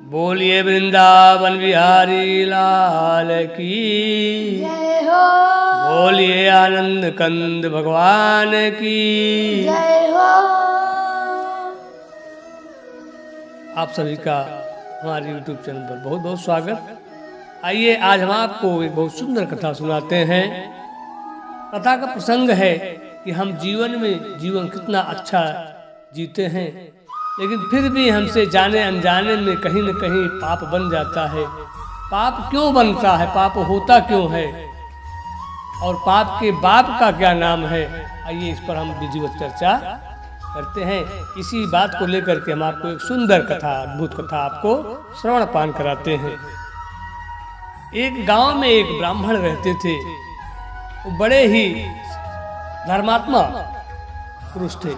बोलिए वृंदावन बिहारी लाल की जय हो। बोलिए आनंद कंद भगवान की जय हो। आप सभी का हमारे YouTube चैनल पर बहुत बहुत स्वागत। आइए आज हम आपको एक बहुत सुंदर कथा सुनाते हैं। कथा का प्रसंग है कि हम जीवन में जीवन कितना अच्छा जीते हैं, लेकिन फिर भी हमसे जाने अनजाने में कहीं न कहीं पाप बन जाता है। पाप क्यों बनता है, पाप होता क्यों है, और पाप के बाप का क्या नाम है। आइए इस पर हम विधिवत चर्चा करते हैं। इसी बात को लेकर के हम आपको एक सुंदर कथा, अद्भुत कथा आपको श्रवण पान कराते हैं। एक गांव में एक ब्राह्मण रहते थे। वो बड़े ही धर्मात्मा पुरुष थे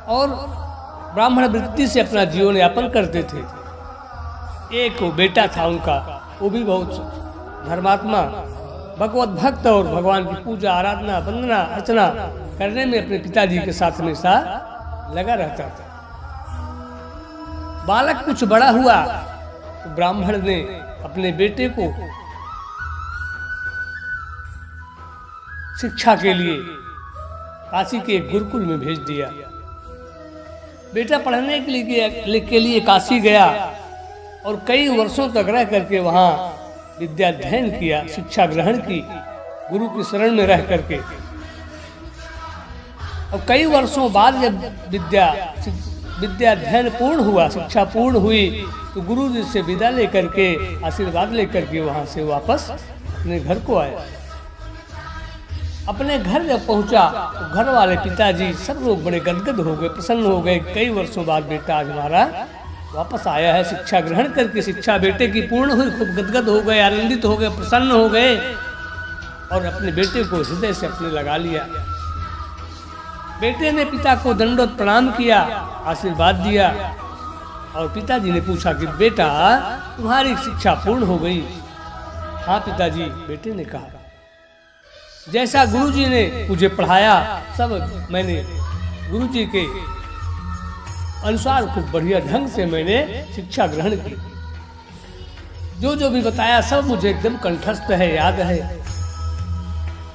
और ब्राह्मण वृत्ति से अपना जीवन यापन करते थे। एक वो बेटा था उनका, वो भी बहुत धर्मात्मा, भगवत भक्त और भगवान की पूजा आराधना वंदना अर्चना करने में अपने पिताजी के साथ हमेशा लगा रहता था। बालक कुछ बड़ा हुआ तो ब्राह्मण ने अपने बेटे को शिक्षा के लिए काशी के एक गुरुकुल में भेज दिया। बेटा पढ़ने के लिए काशी गया और कई वर्षों तक रह करके वहाँ विद्या अध्ययन किया, शिक्षा ग्रहण की, गुरु की शरण में रह करके। और कई वर्षों बाद जब विद्या अध्ययन पूर्ण हुआ, शिक्षा पूर्ण हुई, तो गुरु जी से विदा लेकर के, आशीर्वाद लेकर के वहाँ से वापस अपने घर को आया। अपने घर जब पहुंचा तो घर वाले पिताजी सब लोग बड़े गदगद हो गए, प्रसन्न हो गए। कई वर्षों बाद बेटा आज हमारा वापस आया है, शिक्षा ग्रहण करके शिक्षा बेटे की पूर्ण हुई। खूब गदगद हो गए, आनंदित हो गए, प्रसन्न हो गए और अपने बेटे को हृदय से अपने लगा लिया। बेटे ने पिता को दंडवत प्रणाम किया, आशीर्वाद दिया और पिताजी ने पूछा कि बेटा तुम्हारी शिक्षा पूर्ण हो गई। हाँ पिताजी, बेटे ने कहा, जैसा गुरुजी ने मुझे पढ़ाया सब मैंने गुरुजी के अनुसार खूब बढ़िया ढंग से मैंने शिक्षा ग्रहण की। जो भी बताया सब मुझे एकदम कंठस्थ है, याद है।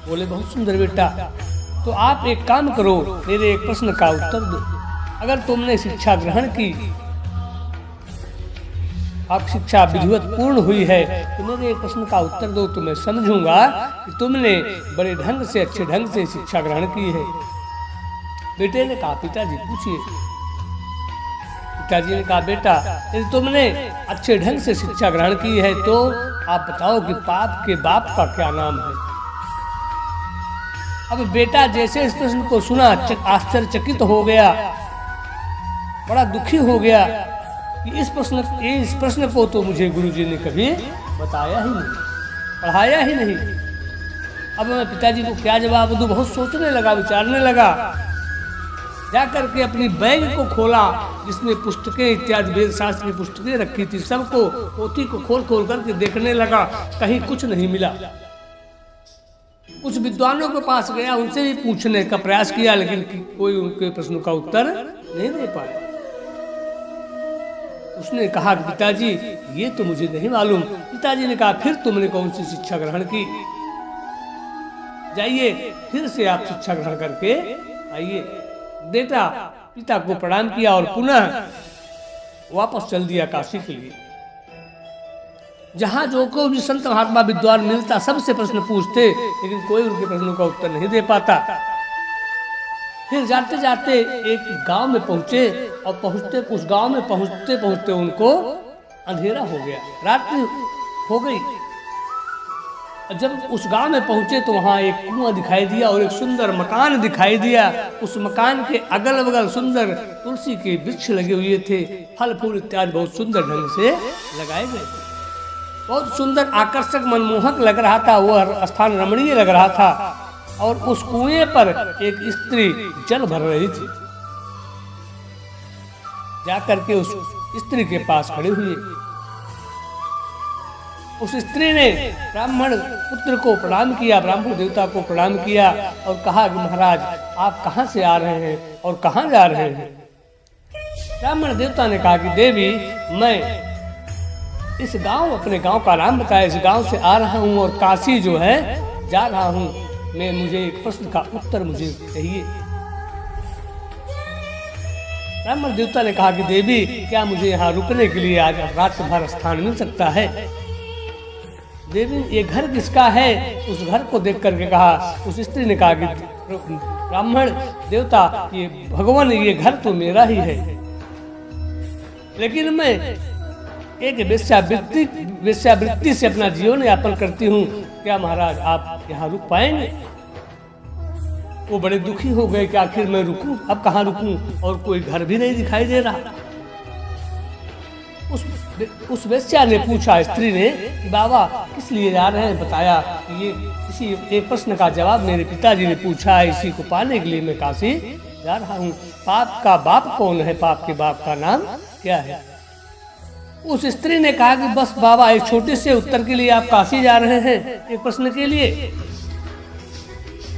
बोले बहुत सुंदर बेटा, तो आप एक काम करो, मेरे एक प्रश्न का उत्तर दो। अगर तुमने शिक्षा ग्रहण की, आप शिक्षा विधिवत पूर्ण हुई है, तो मेरे एक प्रश्न का उत्तर दो तो मैं समझूंगा कि तुमने बड़े ढंग से, अच्छे ढंग से शिक्षा ग्रहण की है। बेटे ने कहा पिताजी पूछिए। पिताजी ने कहा बेटा यदि तुमने अच्छे ढंग से शिक्षा ग्रहण की है तो आप बताओ कि पाप के बाप का क्या नाम है। अब बेटा जैसे इस प्रश्न को सुना आश्चर्यचकित हो गया, बड़ा दुखी हो गया कि इस प्रश्न को तो मुझे गुरुजी ने कभी बताया ही नहीं, पढ़ाया ही नहीं। अब मैं पिताजी को क्या जवाब दूं, बहुत सोचने लगा, विचारने लगा। जाकर के अपनी बैग को खोला जिसमें पुस्तकें इत्यादि वेद शास्त्र की पुस्तकें रखी थी, सबको पोथी को खोल खोल करके देखने लगा, कहीं कुछ नहीं मिला। कुछ विद्वानों के पास गया, उनसे भी पूछने का प्रयास किया, लेकिन कोई उनके प्रश्नों का उत्तर नहीं दे पाया। उसने कहा कि पिताजी ये तो मुझे नहीं मालूम। पिताजी ने कहा फिर तुमने कौन सी शिक्षा ग्रहण की, जाइए फिर से आप शिक्षा ग्रहण करके आइए। बेटा पिता को प्रणाम किया और पुनः वापस चल दिया काशी के लिए। जहां जो को भी संत महात्मा विद्वान मिलता सबसे प्रश्न पूछते, लेकिन कोई उनके प्रश्नों का उत्तर नहीं दे पाता। फिर जाते जाते एक गांव में पहुंचे और उस गांव में पहुंचते उनको अंधेरा हो गया, रात्रि हो गई। जब उस गांव में पहुंचे तो वहां एक कुआं दिखाई दिया और एक सुंदर मकान दिखाई दिया। उस मकान के अगल बगल सुंदर तुलसी के वृक्ष लगे हुए थे, फल फूल इत्यादि बहुत सुंदर ढंग से लगाए गए थे। बहुत सुंदर, आकर्षक, मनमोहक लग रहा था, वह स्थान रमणीय लग रहा था। और उस कुएं पर एक स्त्री जल भर रही थी। जाकर के उस स्त्री के पास खड़े हुए। उस स्त्री ने ब्राह्मण पुत्र को प्रणाम किया, ब्राह्मण देवता को प्रणाम किया और कहा कि महाराज आप कहाँ से आ रहे हैं और कहाँ जा रहे हैं। ब्राह्मण देवता ने कहा कि देवी, मैं इस गांव, अपने गांव का नाम बताया, इस गांव से आ रहा हूं और काशी जो है जा रहा हूं। मुझे एक प्रश्न का उत्तर मुझे चाहिए। ब्राह्मण देवता ने कहा कि देवी, क्या मुझे यहाँ रुकने के लिए आज रात भर स्थान मिल सकता है? देवी, ये घर किसका है? उस घर को देख करके कहा, उस स्त्री ने कहा कि ब्राह्मण देवता, ये भगवान, ये घर तो मेरा ही है, लेकिन मैं एक वेश्यावृत्ति से अपना जीवन यापन करती हूँ। क्या महाराज आप यहाँ रुक पाएंगे? वो बड़े दुखी हो गए कि आखिर मैं रुकूं, अब कहाँ रुकूं, और कोई घर भी नहीं दिखाई दे रहा। उस वेश्या ने पूछा, स्त्री ने, कि बाबा किस लिए जा रहे हैं? बताया कि ये किसी एक प्रश्न का जवाब मेरे पिताजी ने पूछा है, इसी को पाने के लिए मैं काशी जा रहा हूँ। पाप का बाप कौन है? पाप के बाप का नाम क्या है? उस स्त्री ने कहा कि बस बाबा, एक छोटे से उत्तर के लिए आप काशी जा रहे हैं, एक प्रश्न के लिए?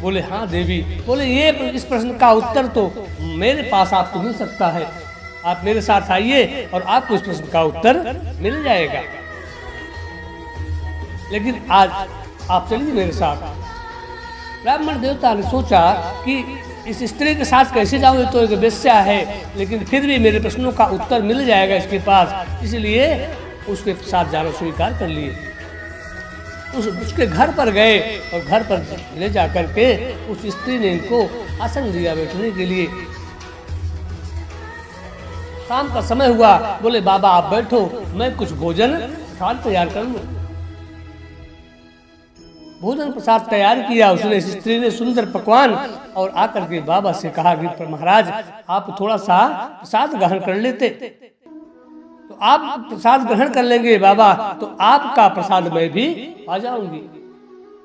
बोले हाँ देवी। बोले ये इस प्रश्न का उत्तर तो मेरे पास आपको मिल सकता है, आप मेरे साथ आइए और आपको इस प्रश्न का उत्तर मिल जाएगा, लेकिन आज आप चलिए मेरे साथ। ब्राह्मण देवता ने सोचा कि इस स्त्री के साथ कैसे जाऊं, ये तो एक वेश्या है, लेकिन फिर भी मेरे प्रश्नों का उत्तर मिल जाएगा इसके पास, इसलिए उसके साथ जाना स्वीकार कर लिए। उसके घर पर गए और घर पर ले जा करके उस स्त्री ने इनको आसन दिया बैठने के लिए। शाम का समय हुआ, बोले बाबा आप बैठो, मैं कुछ भोजन प्रसाद तैयार कर लूं। भोजन प्रसाद तैयार किया उसने, स्त्री ने सुंदर पकवान, और आकर के बाबा से कहा कि महाराज आप थोड़ा सा प्रसाद ग्रहण कर लेते, तो आप प्रसाद ग्रहण कर लेंगे बाबा, तो आपका प्रसाद मैं भी आ जाऊंगी।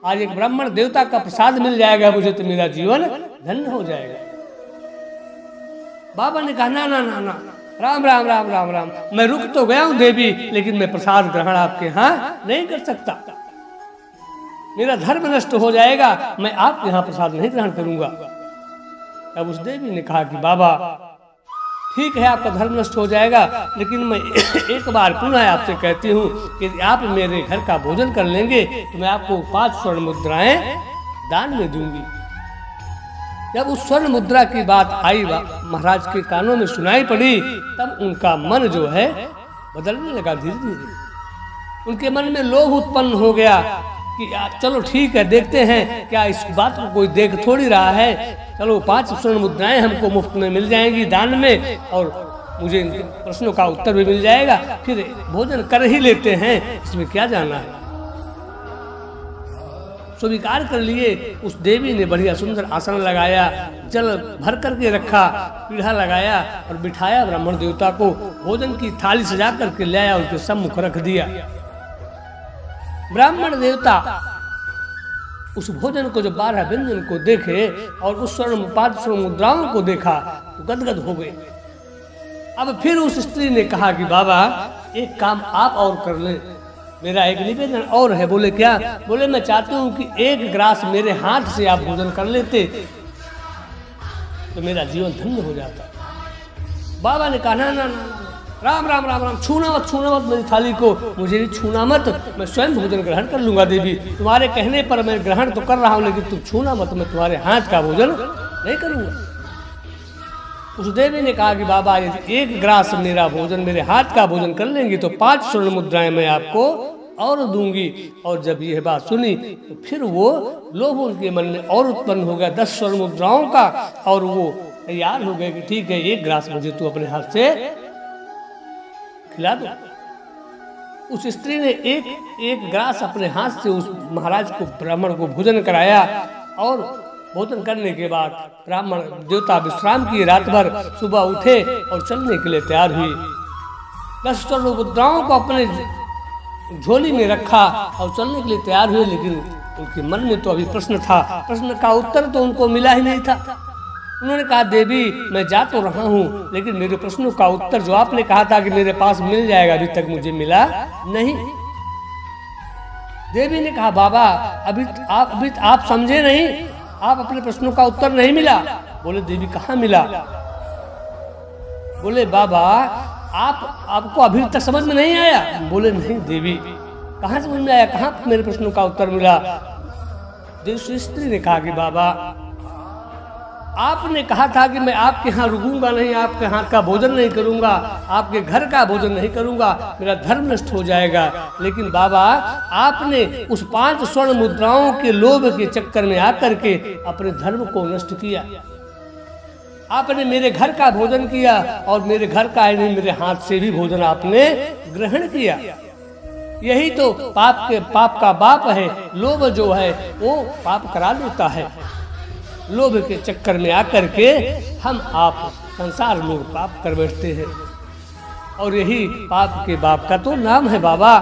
आज एक ब्राह्मण देवता का प्रसाद मिल जाएगा मुझे, तो मेरा जीवन धन्य हो जाएगा। बाबा ने कहा ना ना ना ना, राम राम राम राम राम, मैं रुक तो गया हूं देवी, लेकिन मैं प्रसाद ग्रहण आपके यहाँ नहीं कर सकता, मेरा धर्म नष्ट हो जाएगा, मैं आपके यहाँ प्रसाद नहीं ग्रहण करूंगा। तब उस देवी ने कहा कि बाबा ठीक है, आपका धर्म नष्ट हो जाएगा, लेकिन मैं एक बार पुनः आपसे कहती हूँ कि आप मेरे घर का भोजन कर लेंगे तो मैं आपको 5 स्वर्ण मुद्राएं दान में दूंगी। जब उस स्वर्ण मुद्रा की बात आई, महाराज के कानों में सुनाई पड़ी, तब उनका मन जो है बदलने लगा धीरे धीरे। उनके मन में लोभ उत्पन्न हो गया कि चलो ठीक है, देखते हैं क्या इस बात को कोई देख थोड़ी रहा है, चलो 5 स्वर्ण मुद्राएं हमको मुफ्त में मिल जाएंगी दान में, और मुझे इनके प्रश्नों का उत्तर भी मिल जाएगा, फिर भोजन कर ही लेते हैं, इसमें क्या जाना है। स्वीकार कर लिए। उस देवी ने बढ़िया सुंदर आसन लगाया, जल भर करके रखा, पीढ़ा लगाया और बिठाया ब्राह्मण देवता को, भोजन की थाली सजा करके ले आया, उनके सम्मुख रख दिया। ब्राह्मण देवता उस भोजन को, जो 12 व्यंजन को देखे और उस 5 स्वर्ण मुद्राओं को देखा तो गदगद हो गए। अब फिर उस स्त्री ने कहा कि बाबा एक काम आप और कर ले, मेरा एक निवेदन और है। बोले क्या? बोले मैं चाहती हूँ कि 1 ग्रास मेरे हाथ से आप भोजन कर लेते तो मेरा जीवन धन्य हो जाता। बाबा ने कहा ना ना ना, राम राम राम राम, छूना मत मेरी थाली को, मुझे भी छूना मत, मैं स्वयं भोजन ग्रहण कर लूंगा देवी, तुम्हारे कहने पर मैं ग्रहण तो कर रहा हूँ, लेकिन तुम छूना मत, मैं तुम्हारे हाथ का भोजन नहीं करूंगा। उस देवी ने कहा कि बाबा यदि 1 ग्रास मेरा भोजन, मेरे हाथ का भोजन कर लेंगे तो 5 स्वर्ण मुद्राएं मैं आपको और दूंगी। और जब यह बात सुनी तो फिर वो लोभ उनके मन में और उत्पन्न हो गया 10 स्वर्ण मुद्राओं का, और वो तैयार हो गए कि ठीक है 1 ग्रास मुझे तू अपने हाथ से खिला दो। उस स्त्री ने एक ग्रास अपने हाथ से उस महाराज को, ब्राह्मण को भोजन कराया, और भोजन करने के बाद ब्राह्मण देवता विश्राम किए, रात भर सुबह उठे और चलने के लिए तैयार हुए। 10 स्वर्ण मुद्राओं को अपने झोली में रखा और चलने के लिए तैयार हुए, लेकिन उनके मन में तो अभी प्रश्न था, प्रश्न का उत्तर तो उनको मिला ही नहीं था। उन्होंने कहा देवी मैं जा तो रहा हूँ, लेकिन मेरे प्रश्नों का उत्तर जो आपने कहा था कि मेरे पास मिल जाएगा, अभी तक मुझे मिला नहीं। देवी ने कहा बाबा अभी आप समझे नहीं, आप अपने प्रश्नों का उत्तर नहीं मिला। बोले देवी कहाँ मिला? बोले बाबा आपको अभी तक समझ में नहीं आया? बोले नहीं देवी, कहाँ समझ में आया, कहाँ मेरे प्रश्नों का उत्तर मिला? देव स्त्री ने कहा कि बाबा आपने कहा था कि मैं आपके यहाँ रुकूंगा नहीं, आपके हाथ का भोजन नहीं करूंगा, आपके घर का भोजन नहीं करूंगा, मेरा धर्म नष्ट हो जाएगा। लेकिन बाबा आपने उस 5 स्वर्ण मुद्राओं के लोभ के चक्कर में आकर के अपने धर्म को नष्ट किया। आपने मेरे घर का भोजन किया और मेरे घर का ही नहीं, मेरे हाथ से भी भोजन आपने ग्रहण किया। यही तो पाप का बाप है। लोभ जो है वो पाप करा देता है। लोभ के चक्कर में आकर के हम आप संसार लोग पाप कर बैठते हैं, और यही पाप के बाप का तो नाम है बाबा।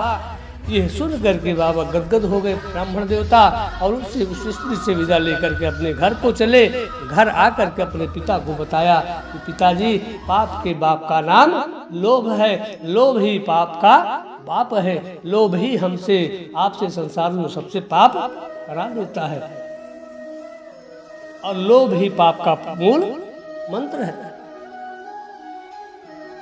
यह सुन करके बाबा गदगद हो गए ब्राह्मण देवता, और उससे उस स्त्री से विदा लेकर के अपने घर को चले। घर आकर के अपने पिता को बताया कि पिताजी, पाप के बाप का नाम लोभ है, लोभ ही पाप का बाप है, लोभ ही हमसे आपसे संसार में सबसे पाप करा देता है, और लोभ ही पाप का मूल मंत्र है।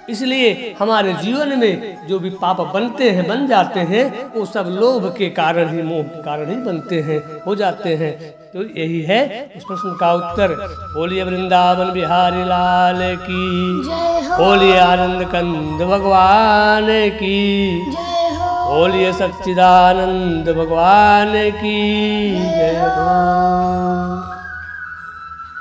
इसलिए हमारे जीवन में जो भी पाप बनते हैं, बन जाते हैं, वो सब लोभ के कारण ही, मोह के कारण ही बनते हैं, हो जाते हैं। तो यही है इस प्रश्न का उत्तर। बोलिए वृंदावन बिहारी लाल की जय हो, बोलिए आनंद कंद भगवान की जय हो, बोलिए सच्चिदानंद भगवान की जय हो।